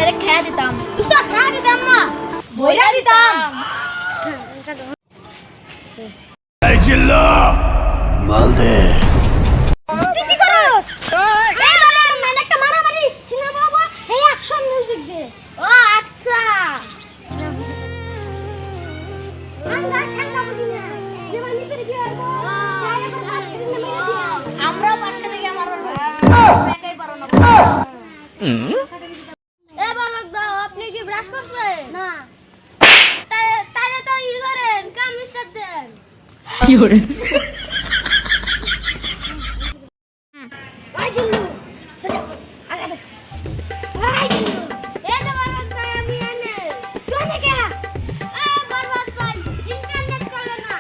Direct খেয়ে দিতাম। তুই তো খেয়ে দিতাম না, বইলা দিতাম। এই চিল্লা মাল দে। তুই কি করস? এই মানে একটা মারামারি চিনা বাবা, এই অ্যাকশন মিউজিক দে। ও আচ্ছা, আমরা ঠান্ডা বুঝি না, জীবন নিতে কি আর আমরা বাচ্চা থেকে আমার একাই পারো না। এ বালক দাও, আপনি কি ব্রাশ করছেন? না। তাহলে তো ই করেন, কাম স্টার্ট দেন। কি করে? ওই জিল্লু আগা ওই জিল্লু এ তো বালক ভাই আমি আনে কোনে কে বরবাদ ভাই ইন্টারনেট চলে না।